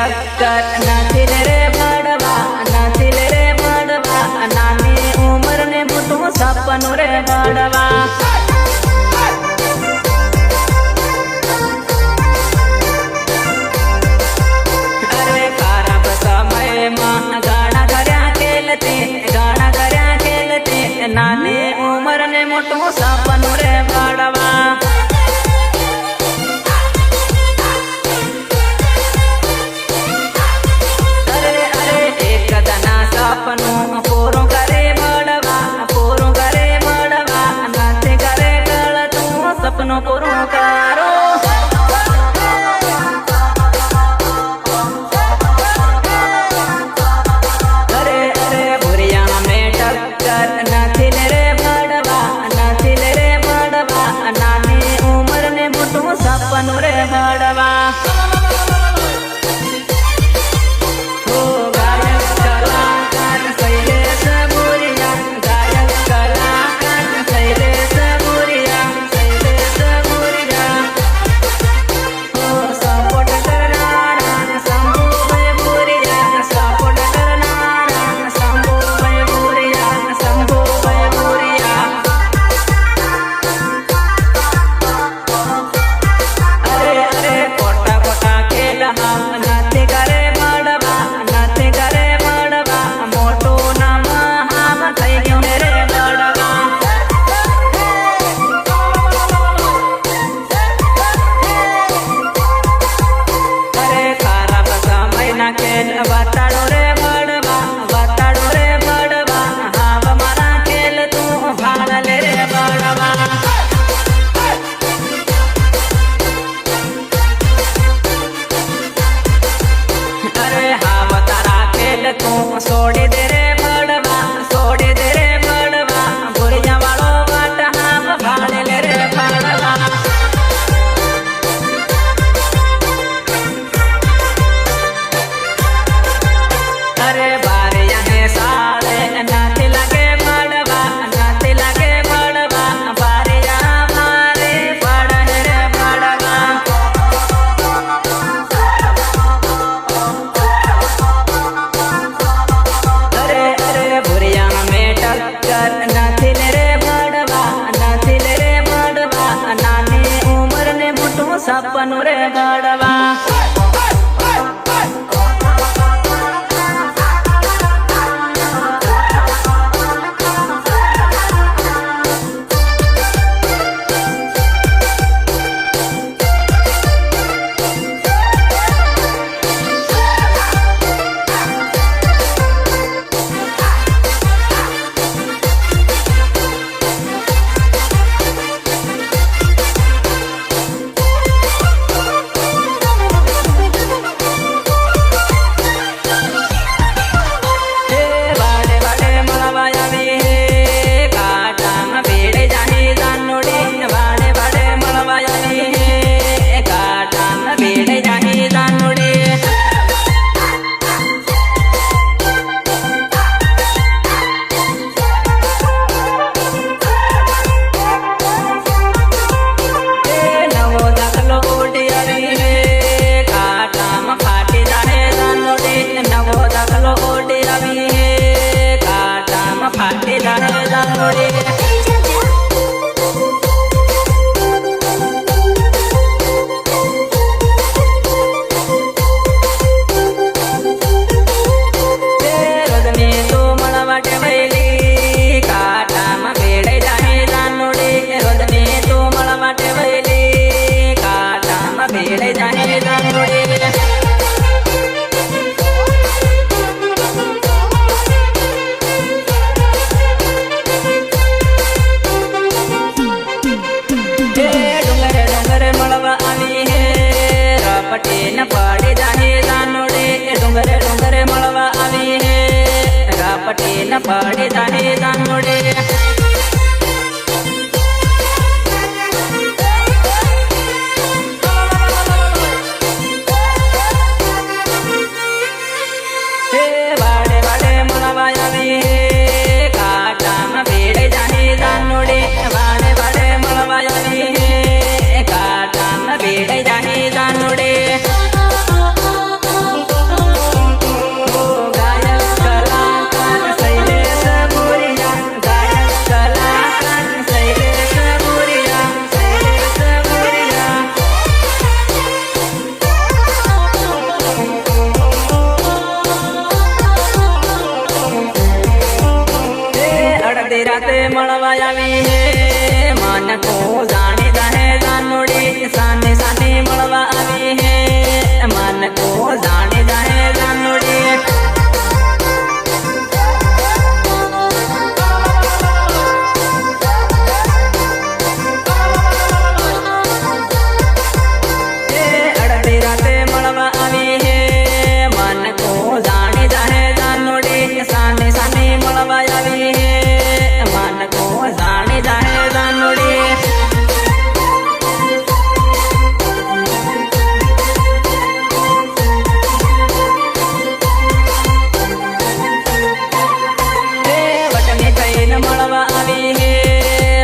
टक्कर નથી રે ભડવા નથી રે ભડવા નાની ઉંમર ને મોટું સપનું રે ભડવા અરે ખરાબ સમયમાં ગાણા કર્યા ખેલતે નાની ઉંમર ને મોટું સપનું રે ભડવા સપનું પૂરું કરે ભડવા નથી કરે ગળતું સપનું પૂરું કરો અરે ભુરિયા મેં ટક્કર નથી રે ભડવા નાની ઉંમર ને મોટું સપનું રે ભડવા વાતાડો રે ભડવા હાવ મારા ખેલ તું ભાળ લે રે ભડવા અરે હાવ તારા ખેલ તું છોડી દે રે ભડવા ભુરિયા વાળો વાટ હાવ ભાળ લે રે ભડવા અરે બારિયા ને સાળે નથી લાગે ભડવા બારિયા મારે પડે રે ભડવા અરે ભુરિયા મેં ટક્કર નથી રે ભડવા નાની ઉંમર ને મોટું સપનું રે ભડવા પટેલ પડે જાહે દાનોડે અડધી રાતે મળવા આવી હે મન કો જાણે જાહે જાનુડી સાને સાને મળવા આવી હે મન કો જાણે જાહે જાનુડી અડધી રાતે મળવા આવી હે મન કો જાણે જાહે જાનુડી સાને સાને મળવા આવી હે મન કો જાણે જાહે જાનુડી મળવા આવી હે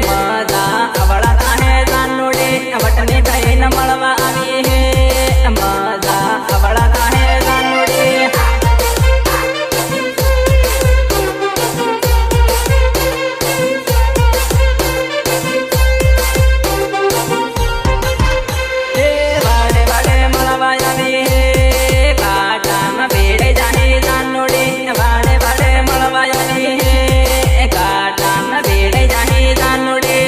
મજા અવળા તાહે જાનુડી વટની થઈને મળવા આવી હે મજા અવળા તાહે જાનુડી વાડે વાડે મળવા આવી હે કાટામાં ભેડે જાહે જાનુડી વાડે વાડે મળવા આવી હે ભેડે જાહે જાનુડી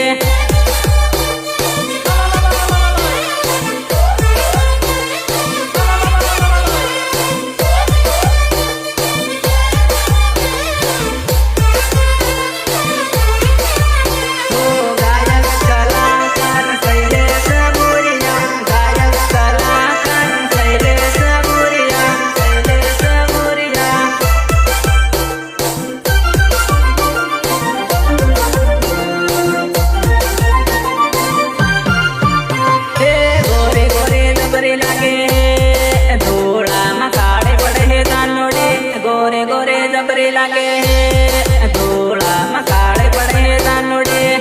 ગાયક કલાકાર શૈલેષ ભુરિયા ગાયક કલાકાર શૈલેષ ભુરિયા શૈલેષ ભુરિયા ગોરે ગોરે જબરી લાગે ધોળામાં કાળે પડે હે જાનુડી ગોરે ગોરે જબરી લાગે ધોળામાં કાળે પડે હે જાનુડી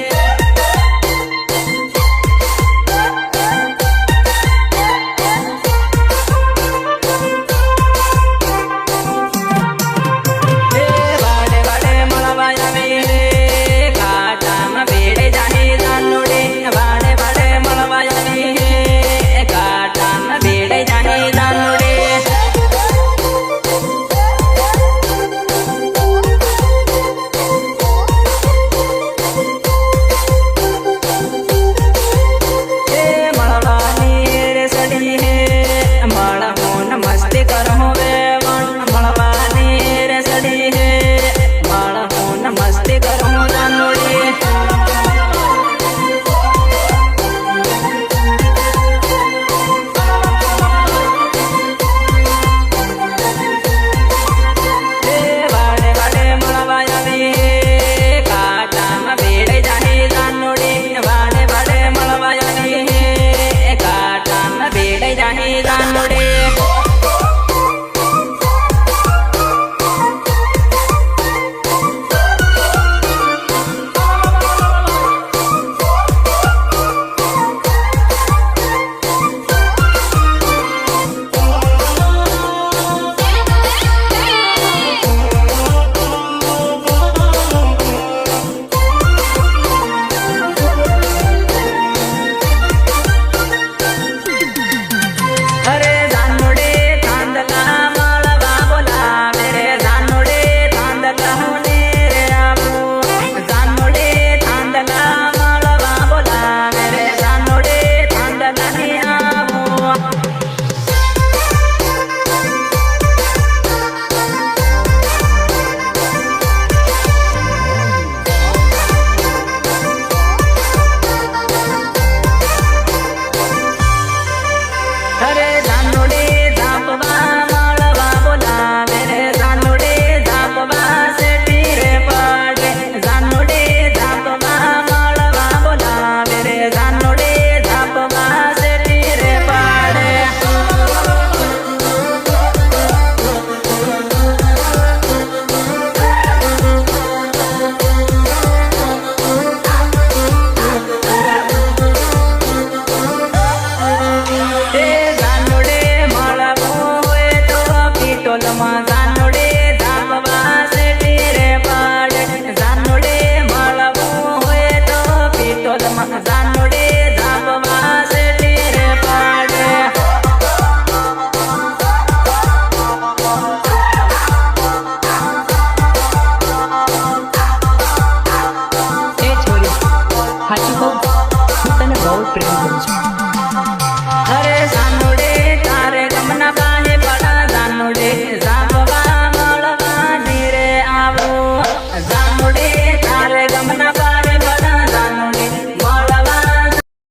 વાડે વાડે મળવા આવી હે કાટામાં ભેડે જાહે જાનુડી વાડે વાડે મળવા આવી હે કાટામાં ભેડે જાહે જાનુડી મળવાની રે સડી હે મળવું મસ્તી કરો વે મળવાની રે સડી હે મળવું મસ્તી કરો જાનુડી વાડે વાડે મળવા આવી હે કાટામાં ભેડે જાહે જાનુડી વાડે વાડે મળવા આવી હે કાટામાં ભેડે જાહે જાનુડી અરે જાનુડી થાંદલા મળવા બોલાવે રે જાનુડી થાંદલા હોને રે આવું જાનુડી થાંદલા મળવા બોલાવે રે જાનુડી થાંદલા ને આવું અરે જાનુડી ધાપવા મળવા બોલાવે રે જાનુડી ધાપવા શેઠી રે પાડે જાનુડી ધાપવા મળવા બોલાવે રે જાનુડી ધાપવા શેઠી રે પાડે જાનુડી મળવું હોય તો પીટોલમાં જાનુડી